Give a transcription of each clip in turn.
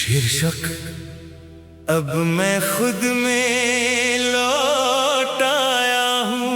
शीर्षक अब मैं खुद में लौट आया हूँ।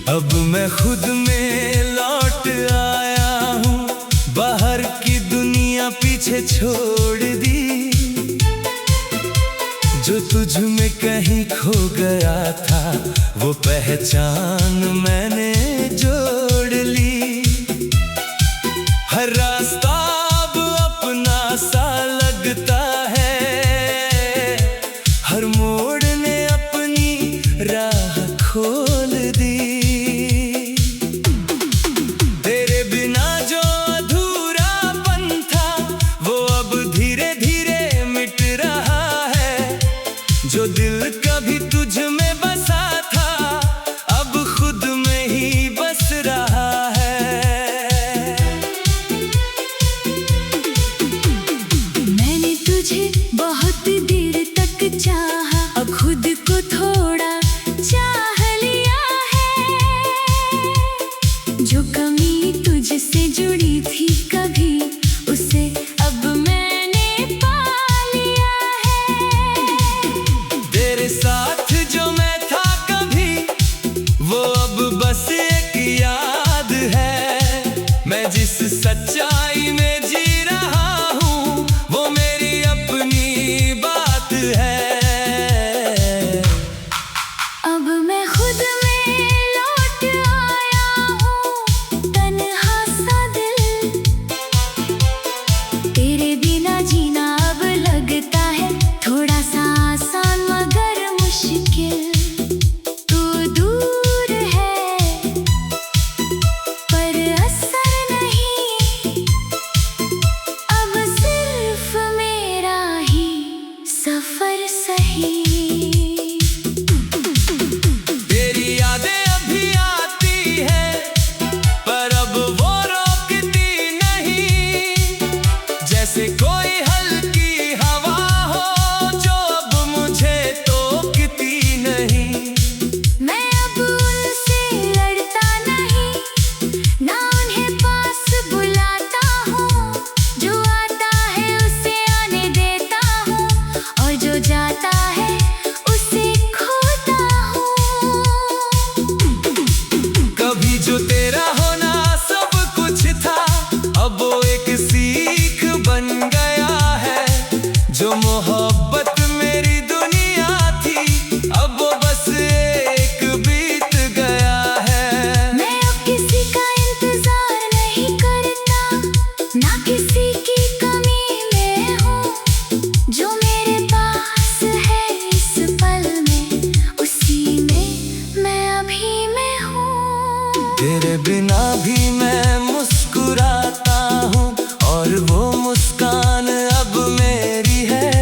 अब मैं खुद में लौट आया हूँ, बाहर की दुनिया पीछे छोड़ दी। जो तुझ में कहीं खो गया था वो पहचान मैंने जोड़ ली। हर रास्ता अब अपना सा लगता है, हर मोड़ ने अपनी राह खोल दी। जो दिल कभी तुझ में बसा था अब खुद में ही बस रहा है। मैंने तुझे बहुत देर तक चाहा, अब खुद को थोड़ा चाह लिया है। जो कमी तुझसे जुड़ी थी कभी उसे अब मैंने पा लिया है। तेरे साथ जो मैं था कभी वो अब बस एक याद है। मैं जिस सच्चाई में जी रहा हूँ वो मेरी अपनी बात है। अब मैं खुद में लौट आया हूँ, तन्हा सा दिल। तेरे बिना जीना अब लगता है थोड़ा सा आसान मगर मुश्किल। तू दूर है पर असर नहीं, अब सिर्फ मेरा ही सफर सही। तेरी यादें अभी आती है पर अब वो रोकती नहीं। जैसे कोई हल्की हवा हो जो अब मुझे टोकती नहीं। मैं अब उनसे लड़ता नहीं, ना उन्हें पास बुलाता हूँ। जो आता है उसे आने देता हूँ और जो जाता है उसे खोता हूँ। कभी जो तेरा होना सब कुछ था अब वो एक सीख बन गया है। जो मोहब्बत मेरी दुनिया थी अब वो बस एक बीत गया है। मैं अब किसी का इंतजार नहीं करता, ना किसी की कमी में हूँ। जो मेरे पास है इस पल में उसी में मैं अभी मैं हूँ। तेरे बिना भी मैं मुस्कुराता हूँ और वो मुस्कान अब मेरी है।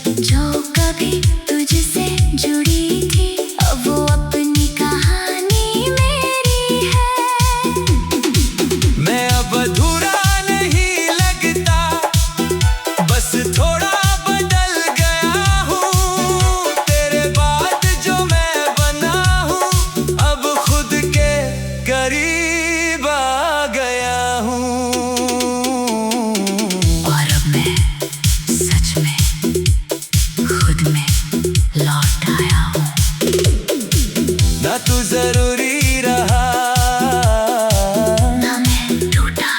जो कभी तुझसे जुड़ी थी अब वो अपनी कहानी मेरी है। मैं अब अधूरा नहीं लगता, बस थोड़ा बदल गया हूँ। तेरे बाद जो मैं बना हूँ अब खुद के करीब आ गया हूँ। और अब मैं सच में खुद में लौट आया हूँ। ना तू जरूरी रहा, ना मैं टूटा,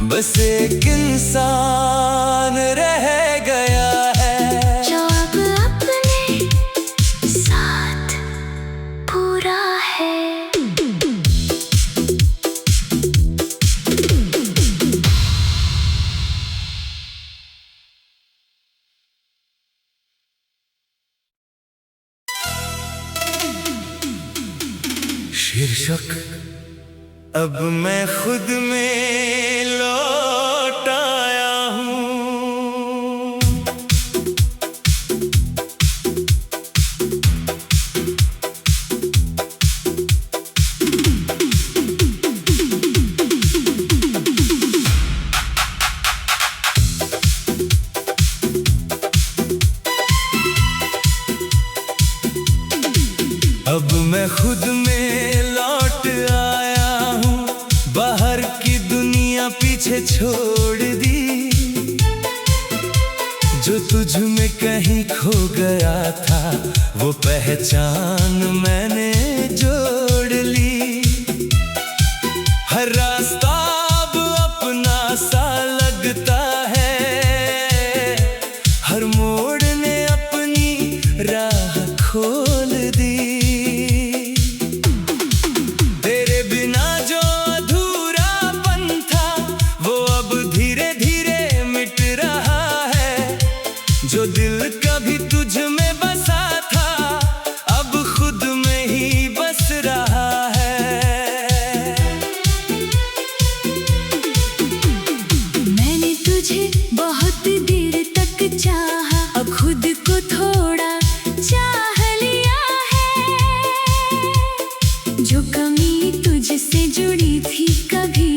बस एक इंसान रह गया है। जो अब अपने साथ पूरा है। शीर्षक अब मैं खुद में लौट आया हूँ। मैं खुद में लौट आया हूँ, बाहर की दुनिया पीछे छोड़ दी। जो तुझ में कहीं खो गया था, वो पहचान मैंने जोड़ ली। हर रास्ता अब अपना सा लगता है, हर मोड़ ने अपनी राह खोल दी। तेरे बिना जो अधूरापन था, वो अब धीरे धीरे मिट रहा है। जो दिल कभी तुझ में बसा था, अब खुद में ही बस रहा है। मैंने तुझे बहुत देर तक चाहा, अब खुद को थोड़ा चाह लिया है। जो कमी तुझसे जुड़ी थी कभी,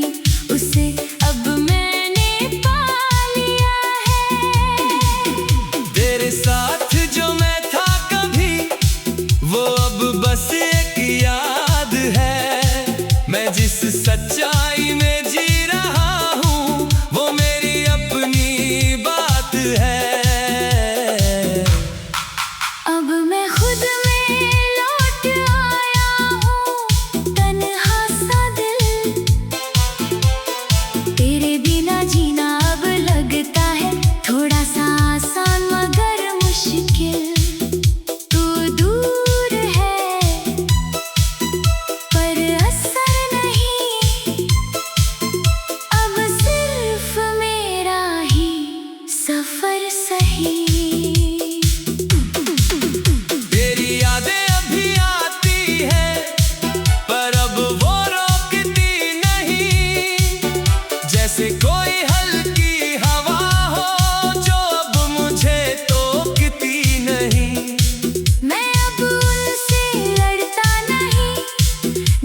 उसे अब मैंने पा लिया है। तेरे साथ जो मैं था कभी, वो अब बस एक याद है। मैं जिस सच्चाई में जी रहा हूँ, वो मेरी अपनी बात है। अब मैं खुद में लौट आया हूँ, तन्हा सा दिल। तेरे बिना जीना अब लगता है थोड़ा सा आसान मगर मुश्किल। तू दूर है पर असर नहीं, अब सिर्फ मेरा ही सफर सही। तेरी यादें अभी आती हैं, पर अब वो रोकती नहीं। जैसे कोई हल्की हवा हो, जो अब मुझे टोकती नहीं। मैं अब उनसे लड़ता नहीं,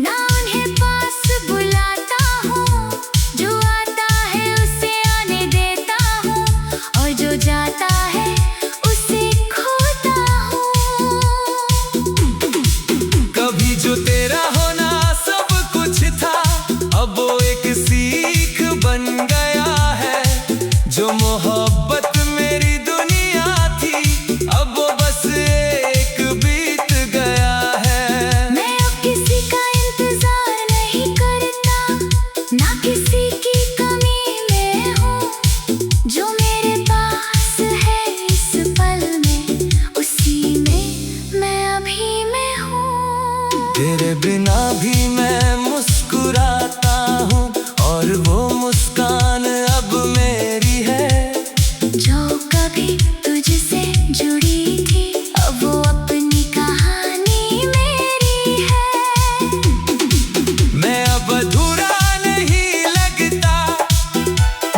ना उन्हें पास बुलाता हूँ। जो आता है उसे आने देता हूँ, और जो जाता है उसे खोता हूँ। कभी जो तेरा होना सब कुछ था, अब वो एक सीख बन गया है। जो मोहब्बत मेरी दुनिया थी, अब वो बस एक बीत गया है। मैं अब किसी का इंतजार नहीं करता, ना किसी की कमी में हूँ। जो मेरे पास है इस पल में, उसी में मैं अभी मैं हूँ। तेरे बिना भी मैं मुस्कुराता हूँ, और वो मुस्कान अब मेरी है। जो कभी तुझसे जुड़ी थी, अब वो अपनी कहानी मेरी है। मैं अब अधूरा नहीं लगता,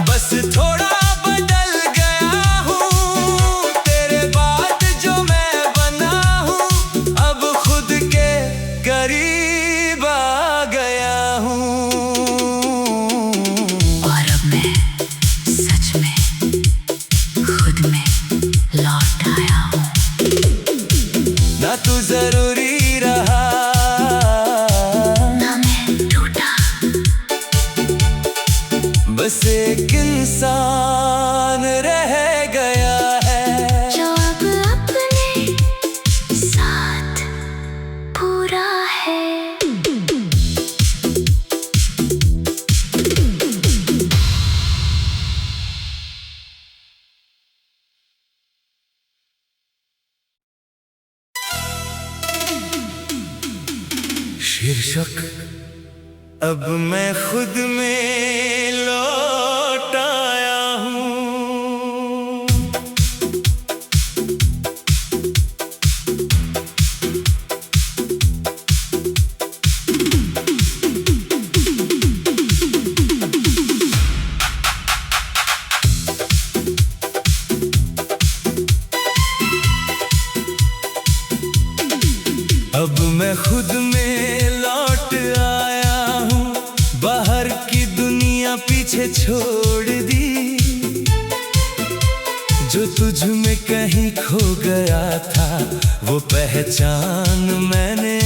बस थोड़ा बदल गया हूँ। तेरे बाद जो मैं बना हूँ, अब खुद के करीब आ गया हूँ। और अब मैं सच में खुद में लौट आया हूँ। ना तू जरूरी रहा, ना मैं टूटा, बस एक इंसान रह गया है। जो अब अपने साथ पूरा है। शीर्षक अब मैं खुद में लौट आया हूँ। अब मैं खुद में लौट आया हूँ, बाहर की दुनिया पीछे छोड़ दी। जो तुझ में कहीं खो गया था, वो पहचान मैंने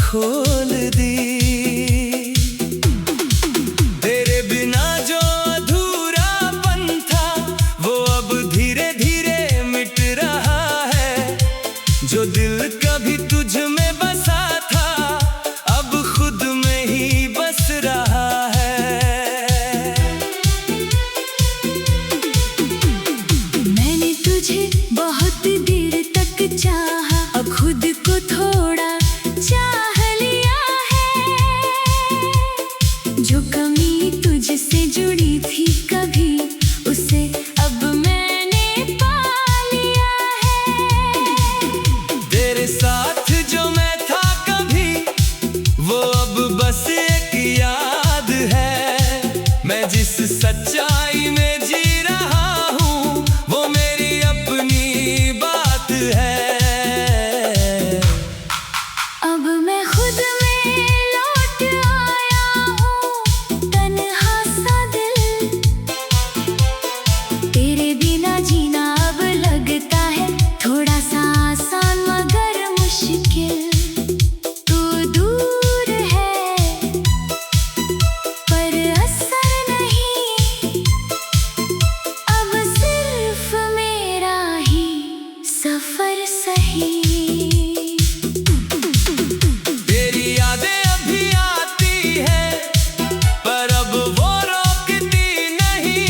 खोल दी। तेरे बिना जो अधूरापन था वो अब धीरे धीरे मिट रहा है। जो दिल कभी तुझ में बसा था अब खुद में ही बस रहा है। मैंने तुझे बहुत देर तक चाहा, अब खुद को थोड़ा चाह लिया है। जो कमी तुझसे जुड़ी थी कभी उसे अब मैंने पा लिया है। तेरे साथ जो मैं था कभी वो अब बस एक याद है। मैं जिस सच्चाई में जी रहा हूँ वो मेरी अपनी बात है। अब मैं खुद में लौट आया हूँ, तन्हा सा दिल। तेरे बिना जीना अब लगता है थोड़ा सा आसान मगर मुश्किल। तू दूर है पर असर नहीं, अब सिर्फ मेरा ही सफर सही। तेरी यादें अभी आती है पर अब वो रोकती नहीं।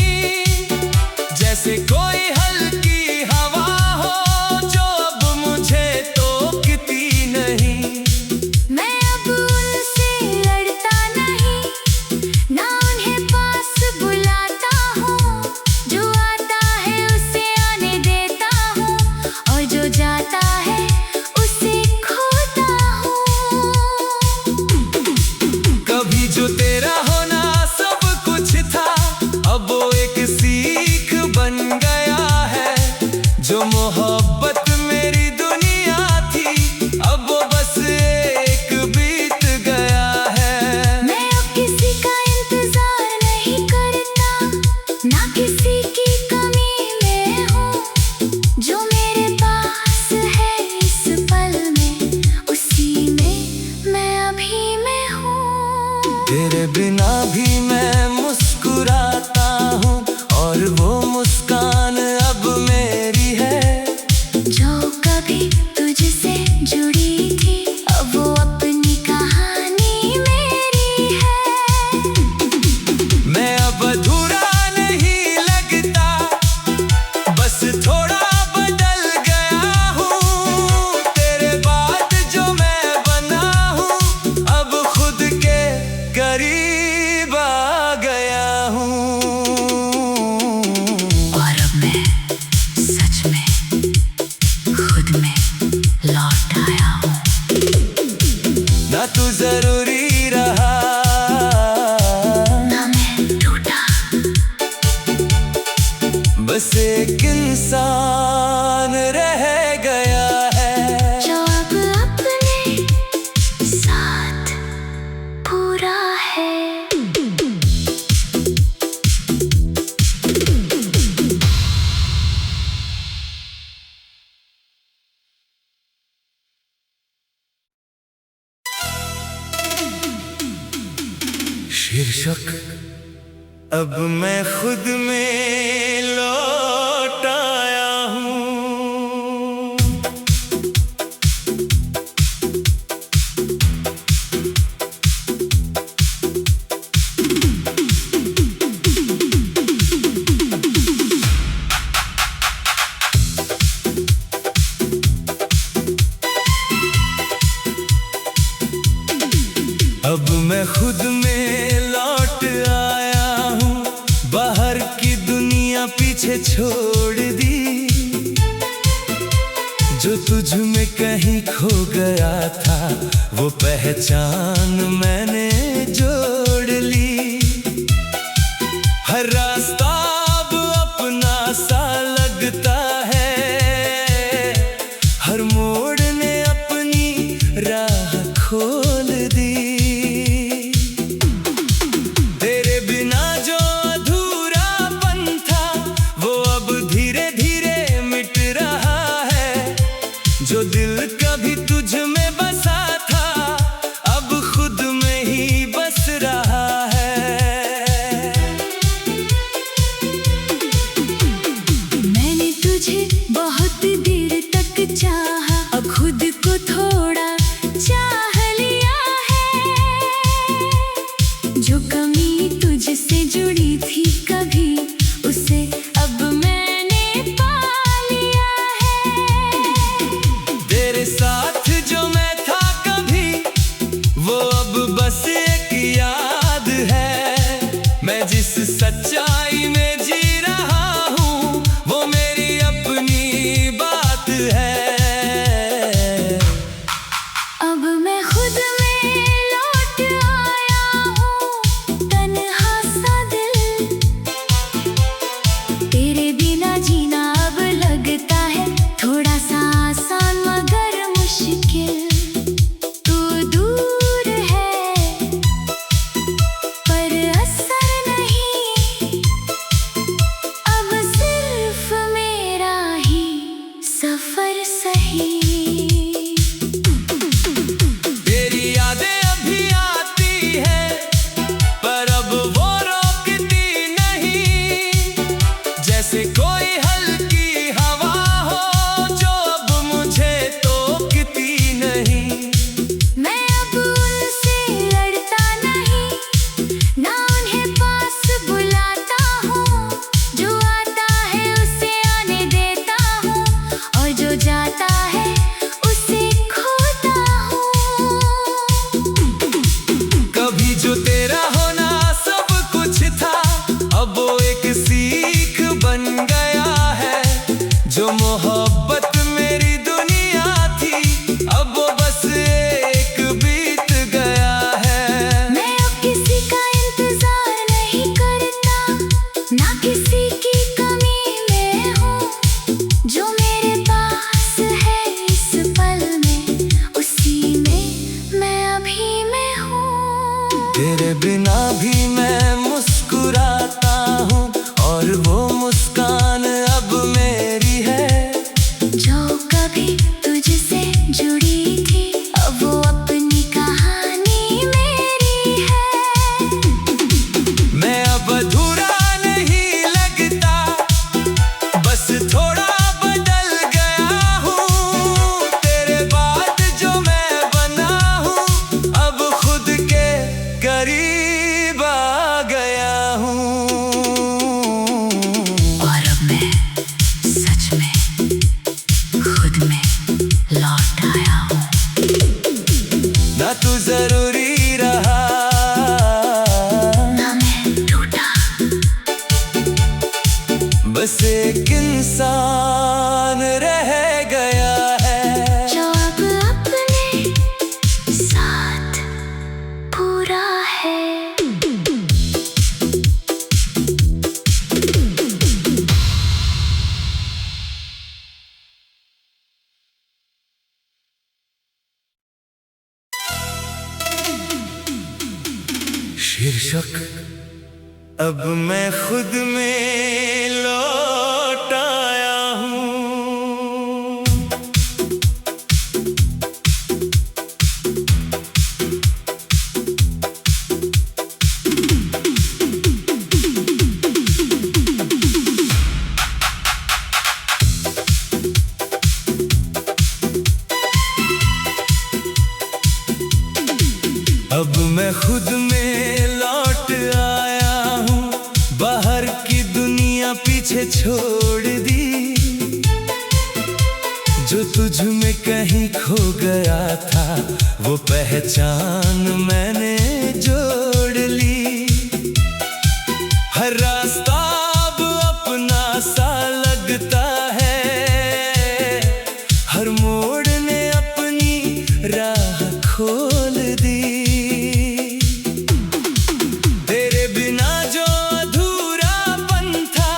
जैसे कोई हल्की हवा हो जो अब मुझे टोकती नहीं। मैं अब उनसे लड़ता नहीं, ना उन्हें पास बुलाता हूँ। जो आता है उसे आने देता हूँ और जो जाता है उसे खोता हूँ। कभी जो तेरा होना सब कुछ था अब वो एक सीख बन गया है। जो मोहब्बत मेरी दुनिया थी अब वो बस एक बीत गया है। मैं अब किसी का इंतजार नहीं करता, ना किसी की कमी में हूँ। जो मेरे पास है इस पल में उसी में मैं अभी मैं हूँ। तेरे बिना भी मैं मुस्कुराता हूँ और वो मुस्कान अब मेरी है। जो कभी तुझसे जुड़ी थी अब वो अपनी कहानी मेरी है। मैं अब अधूरा नहीं लगता, बस थोड़ा बदल गया हूँ। तेरे बाद जो मैं बना हूँ अब खुद के करीब आ गया हूँ। और अब मैं सच में खुद में लौट आया हूँ। ना तू जरूरी रहा ना मैं टूटा, बस एक इंसान रह गया है। जो अब अपने साथ पूरा है। शीर्षक अब मैं खुद में लौट आया हूँ। अब मैं खुद में लौट आया हूँ। बाहर की दुनिया पीछे छोड़ दी। जो तुझ में कहीं खो गया था वो पहचान मैंने जोड़ ली। हर रास्ता अब अपना सा लगता है। हर मोड़ ने अपनी राह खोल दी। तेरे बिना जो अधूरापन था वो अब धीरे धीरे मिट रहा है। जो दिल कभी तुझ में बसा था वो अब बस एक याद है। मैं जिस सच्चाई में जी रहा हूँ वो मेरी अपनी बात है। अब मैं खुद में लौट आया हूँ, तन्हा सा दिल। तेरे बिना जीना अब लगता है थोड़ा सा आसान मगर मुश्किल। तू दूर है पर असर नहीं, अब सिर्फ मेरा ही सफर सही। तेरी यादें अभी आती है पर अब वो रोकती नहीं, जैसे कोई हल्की हवा हो जो अब मुझे टोकती नहीं। मैं अब उनसे लड़ता नहीं, ना उन्हें पास बुलाता हूँ। जो आता है उसे आने देता हूँ और जो जाता है उसे खोता हूँ। कभी जो तेरा होना सब कुछ था अब वो एक सीख बन गया है। जो मोहब्बत मेरी दुनिया थी अब वो बस एक बीत गया है। मैं अब किसी का इंतजार नहीं करता, ना किसी की कमी में हूँ। जो मेरे पास है इस पल में उसी में मैं अभी मैं हूँ। तेरे बिना भी मैं मुस्कुराता हूँ और वो मुस्कान अब मेरी है। जो कभी तुझसे जुड़ी थी अब वो अपनी कहानी मेरी है। मैं अब अधूरा नहीं लगता, बस थोड़ा बदल गया हूँ। तेरे बाद जो मैं बना हूँ अब खुद के करीब आ गया हूँ। और अब मैं सच में खुद में लौट आया हूँ। ना तू जरूरी रहा ना मैं टूटा, बस एक इंसान रह गया है। जो अब अपने साथ पूरा है। शीर्षक अब मैं खुद में लौट आया हूँ। अब मैं खुद में लौट आया हूँ, बाहर की दुनिया पीछे छोड़ दी। जो तुझ में कहीं खो गया था वो पहचान मैंने जोड़ ली। हर रास्ता अब अपना सा लगता है, हर मोड़ ने अपनी राह खोल दी। तेरे बिना जो अधूरापन था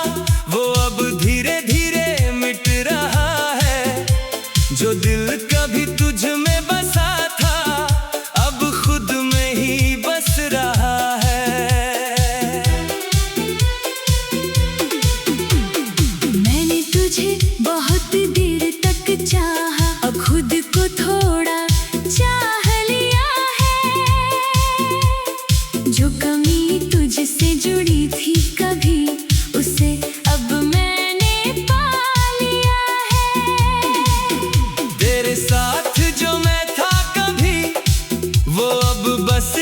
वो अब धीरे धीरे मिट रहा है। जो दिल कभी तुझ में बसा था अब खुद में ही बस रहा है। मैंने तुझे बहुत देर तक चाहा, अब खुद को थोड़ा चाह लिया है। जो कमी तुझसे जुड़ी थी कभी उसे अब मैंने पा लिया है। तेरे साथ जो मैं था कभी वो अब बस